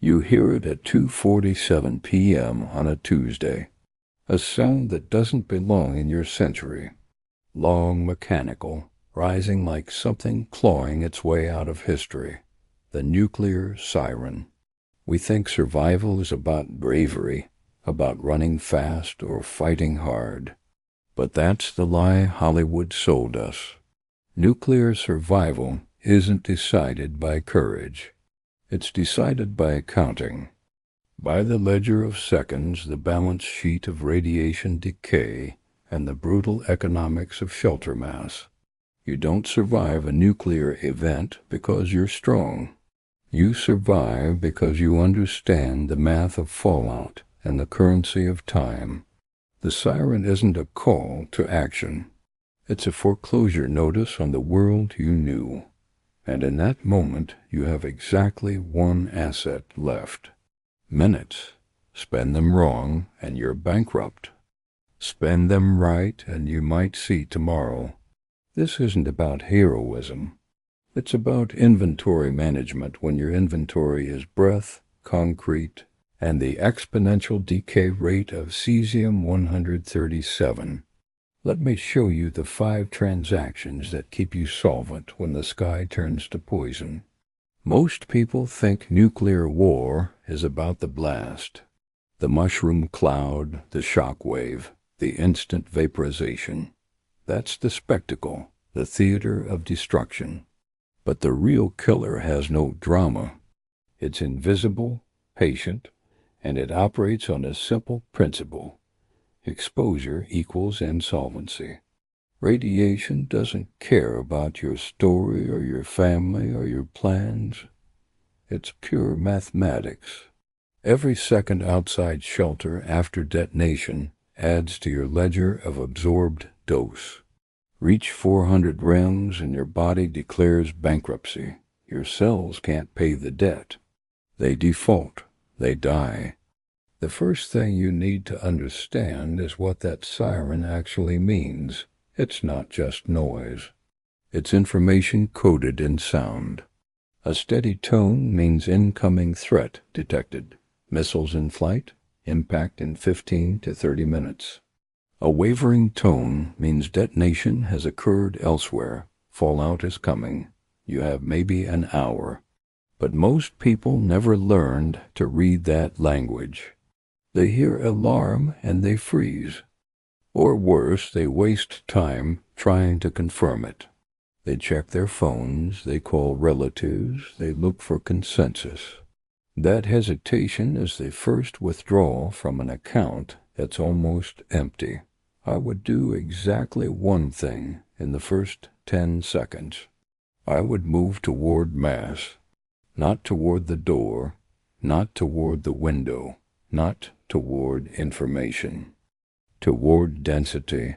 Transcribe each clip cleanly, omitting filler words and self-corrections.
You hear it at 2:47 p.m. on a Tuesday, a sound that doesn't belong in your century. Long, mechanical, rising like something clawing its way out of history. The nuclear siren. We think survival is about bravery, about running fast or fighting hard. But that's the lie Hollywood sold us. Nuclear survival isn't decided by courage. It's decided by accounting. By the ledger of seconds, the balance sheet of radiation decay, and the brutal economics of shelter mass. You don't survive a nuclear event because you're strong. You survive because you understand the math of fallout and the currency of time. The siren isn't a call to action. It's a foreclosure notice on the world you knew. And in that moment, you have exactly one asset left. Minutes. Spend them wrong, and you're bankrupt. Spend them right, and you might see tomorrow. This isn't about heroism. It's about inventory management when your inventory is breath, concrete, and the exponential decay rate of cesium-137. Let me show you the 5 transactions that keep you solvent when the sky turns to poison. Most people think nuclear war is about the blast, the mushroom cloud, the shock wave, the instant vaporization. That's the spectacle, the theater of destruction. But the real killer has no drama. It's invisible, patient, and it operates on a simple principle. Exposure equals insolvency. Radiation doesn't care about your story or your family or your plans. It's pure mathematics. Every second outside shelter after detonation adds to your ledger of absorbed dose. Reach 400 rems and your body declares bankruptcy. Your cells can't pay the debt. They default. They die. The first thing you need to understand is what that siren actually means. It's not just noise. It's information coded in sound. A steady tone means incoming threat detected. Missiles in flight, impact in 15 to 30 minutes. A wavering tone means detonation has occurred elsewhere. Fallout is coming. You have maybe an hour. But most people never learned to read that language. They hear alarm and they freeze. Or worse, they waste time trying to confirm it. They check their phones, they call relatives, they look for consensus. That hesitation is the first withdrawal from an account that's almost empty. I would do exactly one thing in the first 10 seconds. I would move toward mass, not toward the door, not toward the window, not toward information, toward density.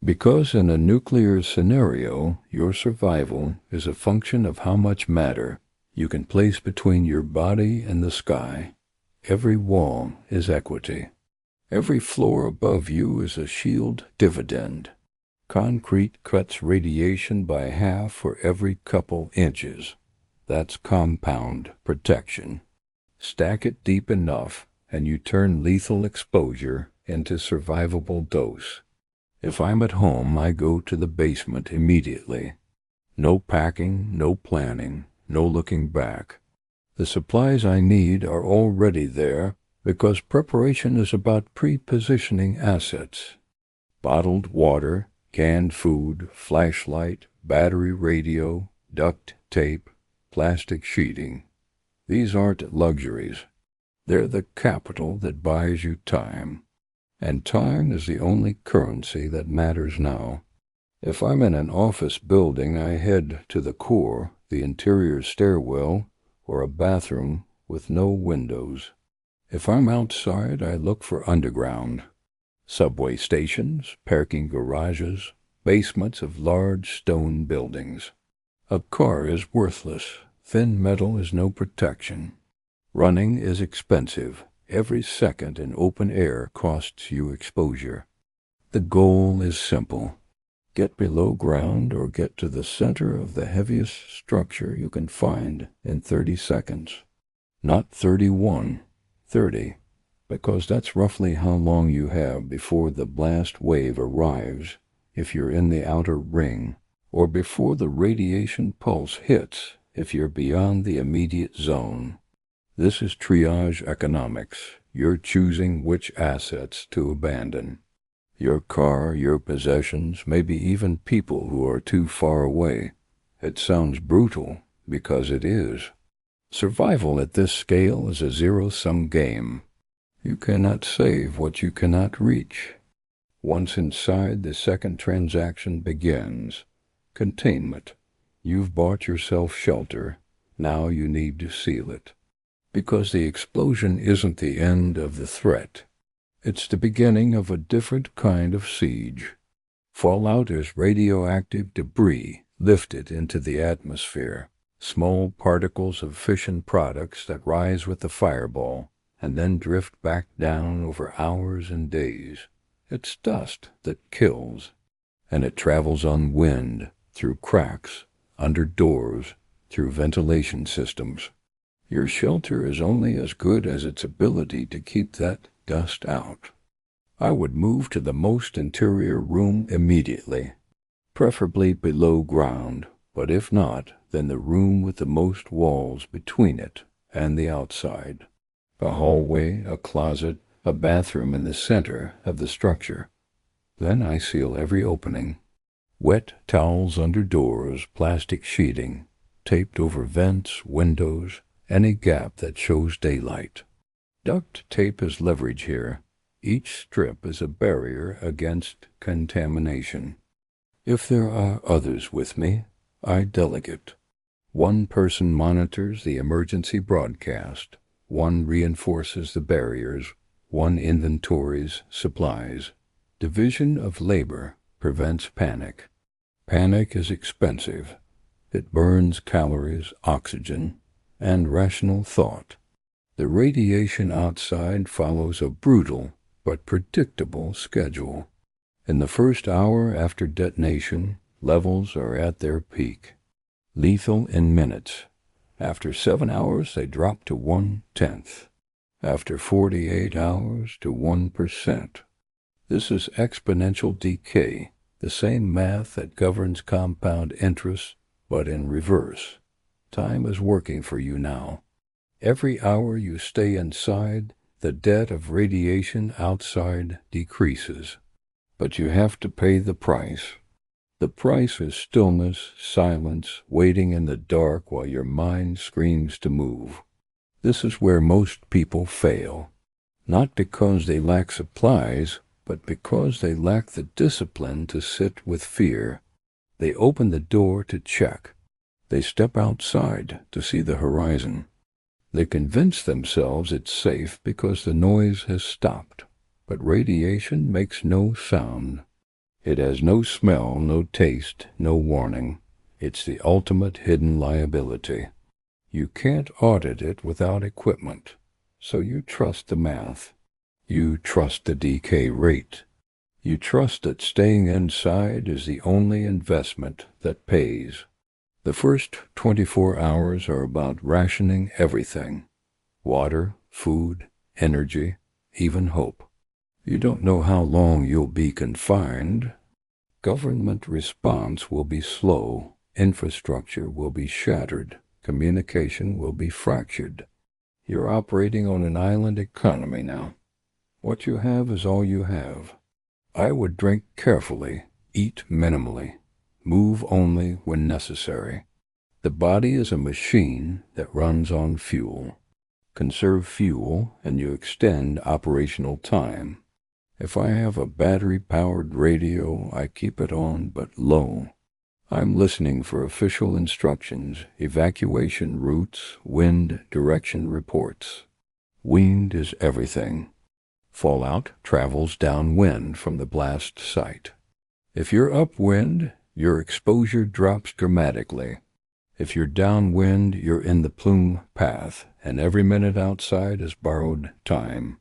Because in a nuclear scenario, your survival is a function of how much matter you can place between your body and the sky. Every wall is equity. Every floor above you is a shield dividend. Concrete cuts radiation by half for every couple inches. That's compound protection. Stack it deep enough, and you turn lethal exposure into survivable dose. If I'm at home, I go to the basement immediately. No packing, no planning, no looking back. The supplies I need are already there because preparation is about pre-positioning assets. Bottled water, canned food, flashlight, battery radio, duct tape, plastic sheeting. These aren't luxuries. They're the capital that buys you time. And time is the only currency that matters now. If I'm in an office building, I head to the core, the interior stairwell, or a bathroom with no windows. If I'm outside, I look for underground. Subway stations, parking garages, basements of large stone buildings. A car is worthless. Thin metal is no protection. Running is expensive. Every second in open air costs you exposure. The goal is simple. Get below ground or get to the center of the heaviest structure you can find in 30 seconds. Not 31, 30, because that's roughly how long you have before the blast wave arrives if you're in the outer ring, or before the radiation pulse hits if you're beyond the immediate zone. This is triage economics. You're choosing which assets to abandon. Your car, your possessions, maybe even people who are too far away. It sounds brutal because it is. Survival at this scale is a zero-sum game. You cannot save what you cannot reach. Once inside, the second transaction begins. Containment. You've bought yourself shelter. Now you need to seal it. Because the explosion isn't the end of the threat. It's the beginning of a different kind of siege. Fallout is radioactive debris lifted into the atmosphere, small particles of fission products that rise with the fireball and then drift back down over hours and days. It's dust that kills, and it travels on wind, through cracks, under doors, through ventilation systems. Your shelter is only as good as its ability to keep that dust out. I would move to the most interior room immediately, preferably below ground, but if not, then the room with the most walls between it and the outside. A hallway, a closet, a bathroom in the center of the structure. Then I seal every opening. Wet towels under doors, plastic sheeting, taped over vents, windows, any gap that shows daylight. Duct tape is leverage here. Each strip is a barrier against contamination. If there are others with me, I delegate. One person monitors the emergency broadcast. One reinforces the barriers. One inventories supplies. Division of labor prevents panic. Panic is expensive. It burns calories, oxygen, and rational thought. The radiation outside follows a brutal but predictable schedule. In the first hour after detonation, levels are at their peak. Lethal in minutes. After 7 hours, they drop to 1/10. After 48 hours, to 1%. This is exponential decay, the same math that governs compound interest, but in reverse. Time is working for you now. Every hour you stay inside, the debt of radiation outside decreases. But you have to pay the price. The price is stillness, silence, waiting in the dark while your mind screams to move. This is where most people fail. Not because they lack supplies, but because they lack the discipline to sit with fear. They open the door to check. They step outside to see the horizon. They convince themselves it's safe because the noise has stopped. But radiation makes no sound. It has no smell, no taste, no warning. It's the ultimate hidden liability. You can't audit it without equipment, so you trust the math. You trust the decay rate. You trust that staying inside is the only investment that pays. The first 24 hours are about rationing everything. Water, food, energy, even hope. You don't know how long you'll be confined. Government response will be slow. Infrastructure will be shattered. Communication will be fractured. You're operating on an island economy now. What you have is all you have. I would drink carefully, eat minimally, move only when necessary. The body is a machine that runs on fuel. Conserve fuel and you extend operational time. If I have a battery-powered radio, I keep it on but low. I'm listening for official instructions, evacuation routes, wind direction reports. Wind is everything. Fallout travels downwind from the blast site. If you're upwind, your exposure drops dramatically. If you're downwind, you're in the plume path, and every minute outside is borrowed time.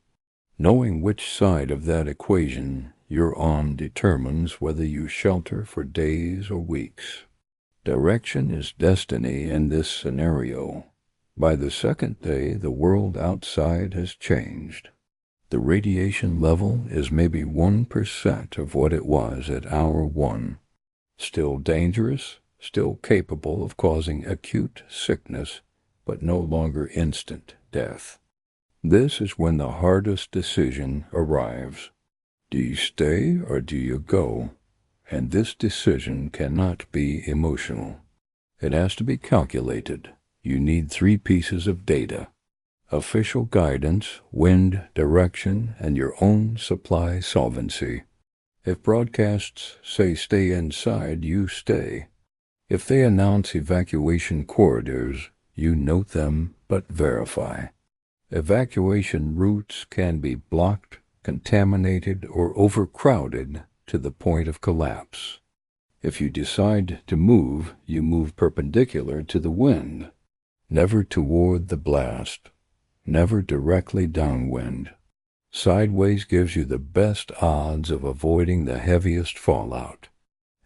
Knowing which side of that equation you're on determines whether you shelter for days or weeks. Direction is destiny in this scenario. By the second day, the world outside has changed. The radiation level is maybe 1% of what it was at hour 1. Still dangerous, still capable of causing acute sickness, but no longer instant death. This is when the hardest decision arrives. Do you stay or do you go? And this decision cannot be emotional. It has to be calculated. You need 3 pieces of data: official guidance, wind direction, and your own supply solvency. If broadcasts say stay inside, you stay. If they announce evacuation corridors, you note them but verify. Evacuation routes can be blocked, contaminated, or overcrowded to the point of collapse. If you decide to move, you move perpendicular to the wind, never toward the blast, never directly downwind. Sideways gives you the best odds of avoiding the heaviest fallout.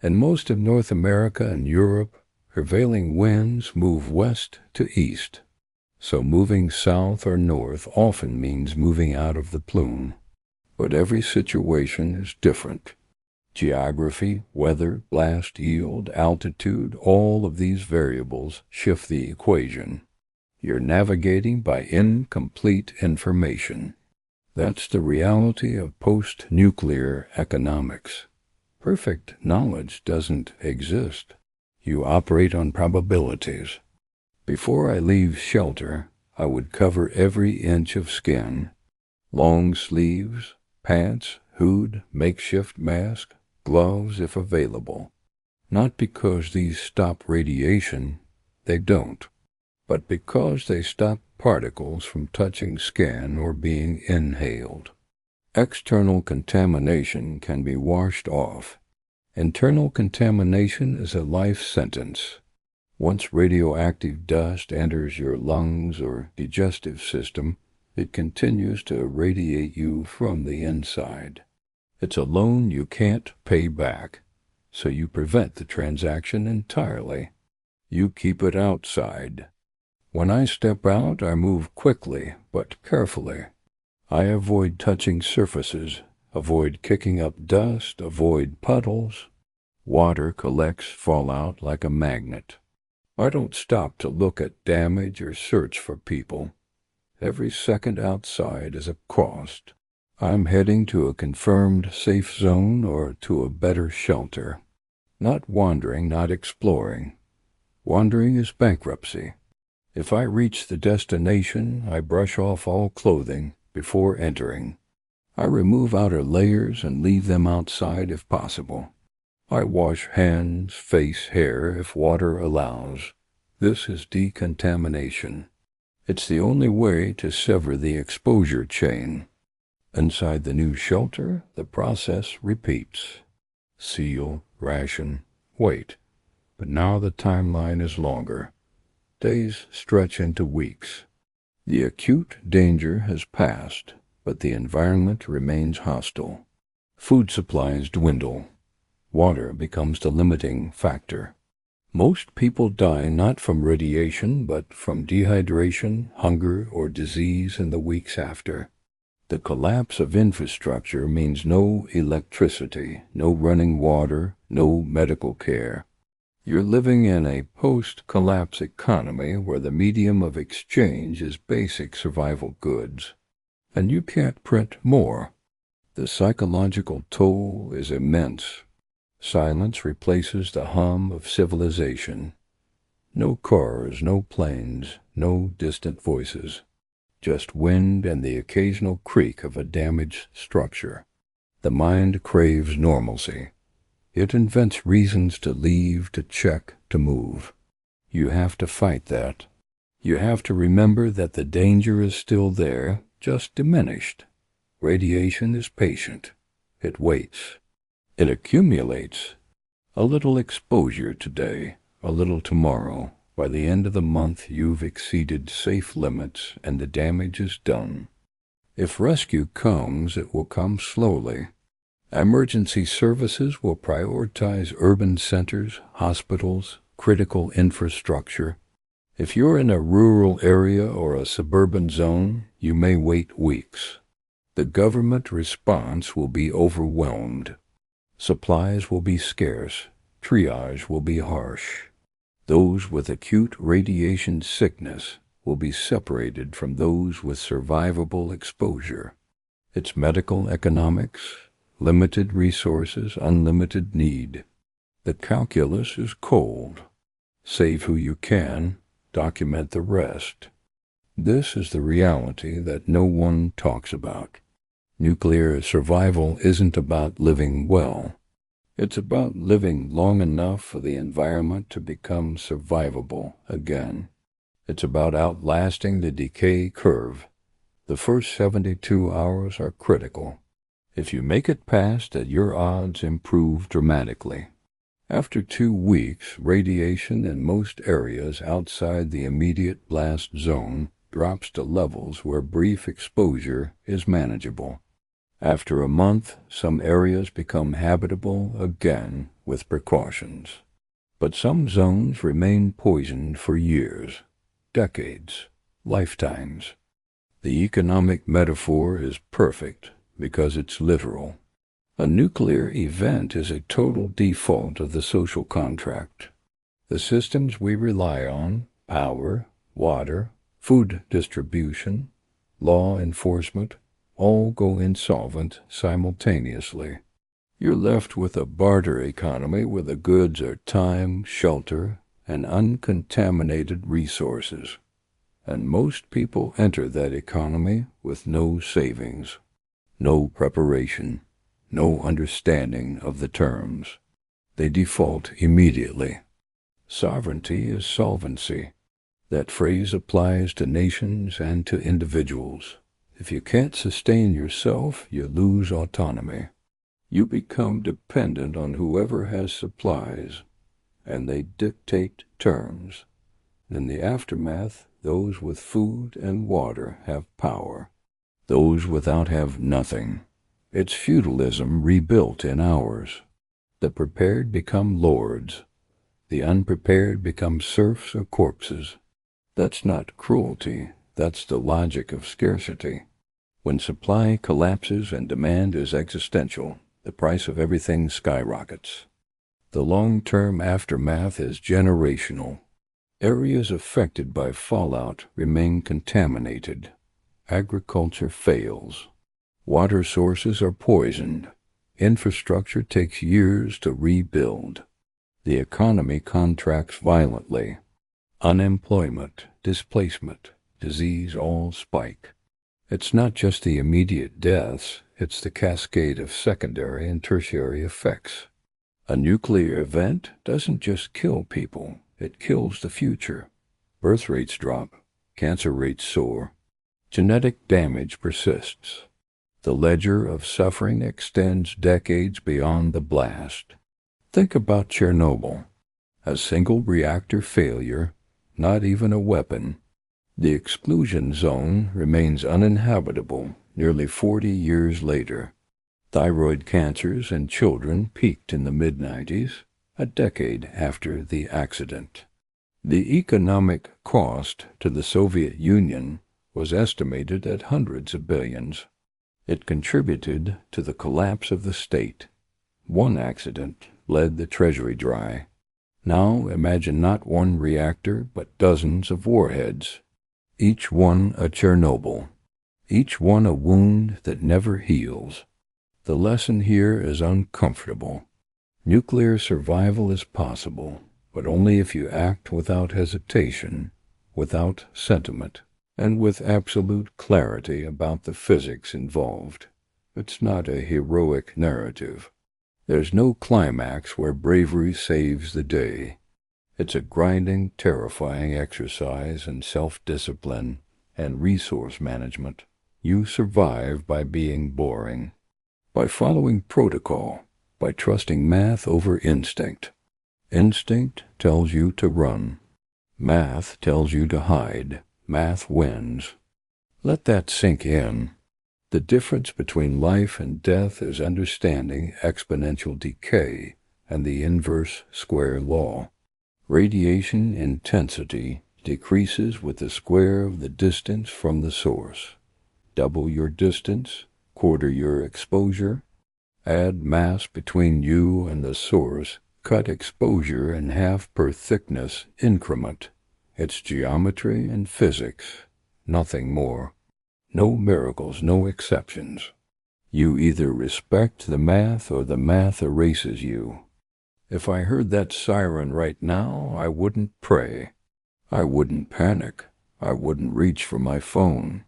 In most of North America and Europe, prevailing winds move west to east, so moving south or north often means moving out of the plume. But every situation is different. Geography, weather, blast yield, altitude, all of these variables shift the equation. You're navigating by incomplete information. That's the reality of post-nuclear economics. Perfect knowledge doesn't exist. You operate on probabilities. Before I leave shelter, I would cover every inch of skin. Long sleeves, pants, hood, makeshift mask, gloves if available. Not because these stop radiation, they don't, but because they stop particles from touching skin or being inhaled. External contamination can be washed off. Internal contamination is a life sentence. Once radioactive dust enters your lungs or digestive system, it continues to irradiate you from the inside. It's a loan you can't pay back, so you prevent the transaction entirely. You keep it outside. When I step out, I move quickly but carefully. I avoid touching surfaces, avoid kicking up dust, avoid puddles. Water collects fallout like a magnet. I don't stop to look at damage or search for people. Every second outside is a cost. I'm heading to a confirmed safe zone or to a better shelter. Not wandering, not exploring. Wandering is bankruptcy. If I reach the destination, I brush off all clothing before entering. I remove outer layers and leave them outside if possible. I wash hands, face, hair if water allows. This is decontamination. It's the only way to sever the exposure chain. Inside the new shelter, the process repeats. Seal, ration, wait. But now the timeline is longer. Days stretch into weeks. The acute danger has passed, but the environment remains hostile. Food supplies dwindle. Water becomes the limiting factor. Most people die not from radiation, but from dehydration, hunger, or disease in the weeks after. The collapse of infrastructure means no electricity, no running water, no medical care. You're living in a post-collapse economy where the medium of exchange is basic survival goods. And you can't print more. The psychological toll is immense. Silence replaces the hum of civilization. No cars, no planes, no distant voices. Just wind and the occasional creak of a damaged structure. The mind craves normalcy. It invents reasons to leave, to check, to move. You have to fight that. You have to remember that the danger is still there, just diminished. Radiation is patient. It waits. It accumulates. A little exposure today, a little tomorrow. By the end of the month, you've exceeded safe limits and the damage is done. If rescue comes, it will come slowly. Emergency services will prioritize urban centers, hospitals, critical infrastructure. If you're in a rural area or a suburban zone, you may wait weeks. The government response will be overwhelmed. Supplies will be scarce. Triage will be harsh. Those with acute radiation sickness will be separated from those with survivable exposure. It's medical economics, limited resources, unlimited need. The calculus is cold. Save who you can, document the rest. This is the reality that no one talks about. Nuclear survival isn't about living well. It's about living long enough for the environment to become survivable again. It's about outlasting the decay curve. The first 72 hours are critical. If you make it past it, your odds improve dramatically. After 2 weeks, radiation in most areas outside the immediate blast zone drops to levels where brief exposure is manageable. After a month, some areas become habitable again with precautions. But some zones remain poisoned for years, decades, lifetimes. The economic metaphor is perfect because it's literal. A nuclear event is a total default of the social contract. The systems we rely on, power, water, food distribution, law enforcement, all go insolvent simultaneously. You're left with a barter economy where the goods are time, shelter, and uncontaminated resources. And most people enter that economy with no savings, no preparation, no understanding of the terms. They default immediately. Sovereignty is solvency. That phrase applies to nations and to individuals. If you can't sustain yourself, you lose autonomy. You become dependent on whoever has supplies, and they dictate terms. In the aftermath, those with food and water have power. Those without have nothing. It's feudalism rebuilt in hours. The prepared become lords. The unprepared become serfs or corpses. That's not cruelty. That's the logic of scarcity. When supply collapses and demand is existential, the price of everything skyrockets. The long-term aftermath is generational. Areas affected by fallout remain contaminated. Agriculture fails. Water sources are poisoned. Infrastructure takes years to rebuild. The economy contracts violently. Unemployment, displacement, disease all spike. It's not just the immediate deaths, it's the cascade of secondary and tertiary effects. A nuclear event doesn't just kill people, it kills the future. Birth rates drop, cancer rates soar. Genetic damage persists. The ledger of suffering extends decades beyond the blast. Think about Chernobyl. A single reactor failure, not even a weapon. The exclusion zone remains uninhabitable nearly 40 years later. Thyroid cancers in children peaked in the mid-90s, a decade after the accident. The economic cost to the Soviet Union was estimated at hundreds of billions. It contributed to the collapse of the state. One accident bled the treasury dry. Now imagine not one reactor, but dozens of warheads. Each one a Chernobyl. Each one a wound that never heals. The lesson here is uncomfortable. Nuclear survival is possible, but only if you act without hesitation, without sentiment, and with absolute clarity about the physics involved. It's not a heroic narrative. There's no climax where bravery saves the day. It's a grinding, terrifying exercise in self-discipline and resource management. You survive by being boring, by following protocol, by trusting math over instinct. Instinct tells you to run. Math tells you to hide. Math wins. Let that sink in. The difference between life and death is understanding exponential decay and the inverse square law. Radiation intensity decreases with the square of the distance from the source. Double your distance, quarter your exposure, add mass between you and the source, cut exposure in half per thickness increment. It's geometry and physics, nothing more. No miracles, no exceptions. You either respect the math or the math erases you. If I heard that siren right now, I wouldn't pray. I wouldn't panic. I wouldn't reach for my phone.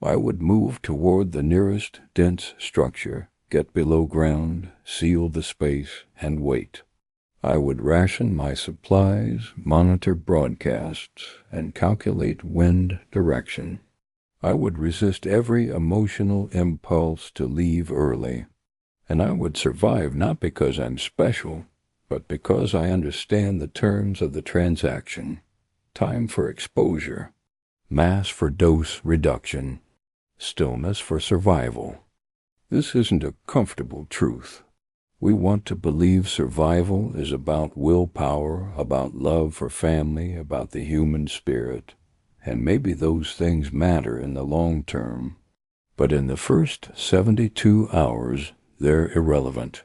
I would move toward the nearest dense structure, get below ground, seal the space, and wait. I would ration my supplies, monitor broadcasts, and calculate wind direction. I would resist every emotional impulse to leave early. And I would survive not because I'm special, but because I understand the terms of the transaction. Time for exposure, mass for dose reduction, stillness for survival. This isn't a comfortable truth. We want to believe survival is about willpower, about love for family, about the human spirit, and maybe those things matter in the long term. But in the first 72 hours, they're irrelevant.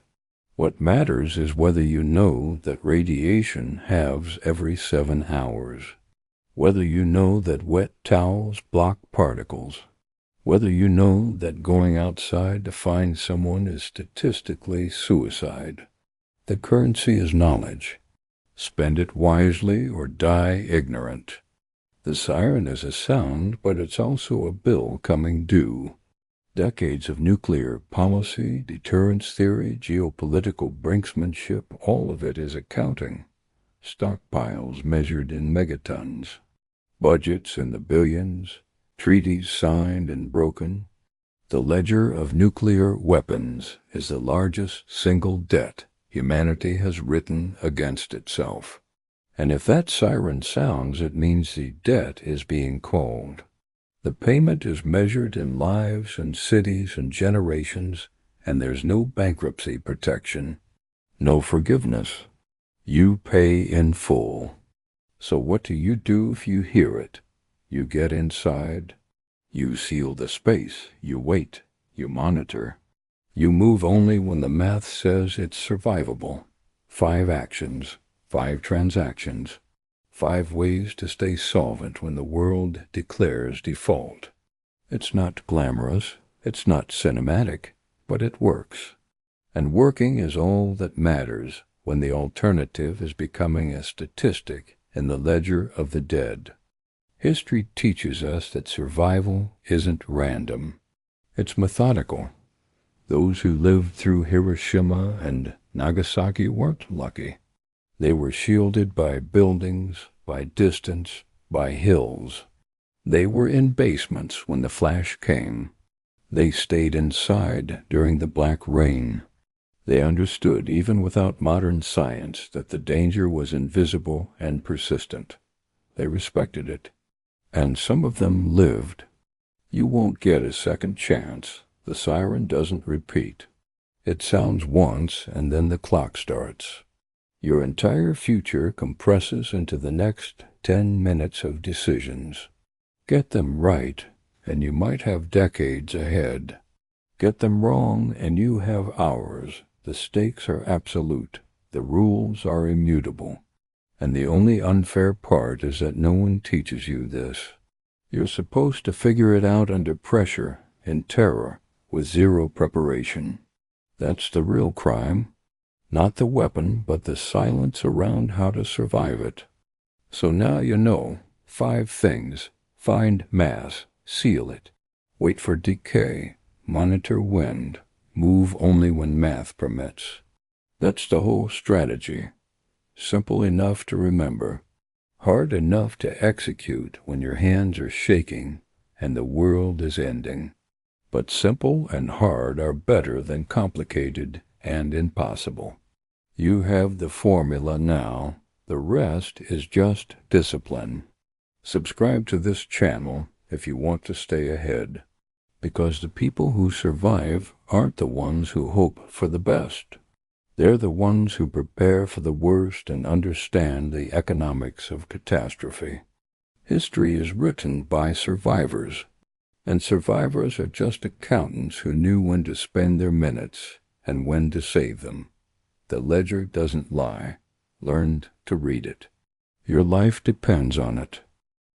What matters is whether you know that radiation halves every 7 hours, whether you know that wet towels block particles, whether you know that going outside to find someone is statistically suicide. The currency is knowledge. Spend it wisely or die ignorant. The siren is a sound, but it's also a bill coming due. Decades of nuclear policy, deterrence theory, geopolitical brinksmanship, all of it is accounting. Stockpiles measured in megatons. Budgets in the billions. Treaties signed and broken. The ledger of nuclear weapons is the largest single debt humanity has written against itself. And if that siren sounds, it means the debt is being called. The payment is measured in lives and cities and generations, and there's no bankruptcy protection, no forgiveness. You pay in full. So what do you do if you hear it? You get inside. You seal the space. You wait. You monitor. You move only when the math says it's survivable. 5 actions, 5 transactions, 5 ways to stay solvent when the world declares default. It's not glamorous, it's not cinematic, but it works. And working is all that matters when the alternative is becoming a statistic in the ledger of the dead. History teaches us that survival isn't random. It's methodical. Those who lived through Hiroshima and Nagasaki weren't lucky. They were shielded by buildings, by distance, by hills. They were in basements when the flash came. They stayed inside during the black rain. They understood, even without modern science, that the danger was invisible and persistent. They respected it. And some of them lived. You won't get a second chance. The siren doesn't repeat. It sounds once, and then the clock starts. Your entire future compresses into the next 10 minutes of decisions. Get them right, and you might have decades ahead. Get them wrong, and you have hours. The stakes are absolute. The rules are immutable. And the only unfair part is that no one teaches you this. You're supposed to figure it out under pressure, in terror, with zero preparation. That's the real crime. Not the weapon, but the silence around how to survive it. So now you know. 5 things. Find mass. Seal it. Wait for decay. Monitor wind. Move only when math permits. That's the whole strategy. Simple enough to remember. Hard enough to execute when your hands are shaking and the world is ending. But simple and hard are better than complicated and impossible. You have the formula now. The rest is just discipline. Subscribe to this channel if you want to stay ahead, because the people who survive aren't the ones who hope for the best. They're the ones who prepare for the worst and understand the economics of catastrophe. History is written by survivors, and survivors are just accountants who knew when to spend their minutes and when to save them. The ledger doesn't lie. Learn to read it. Your life depends on it.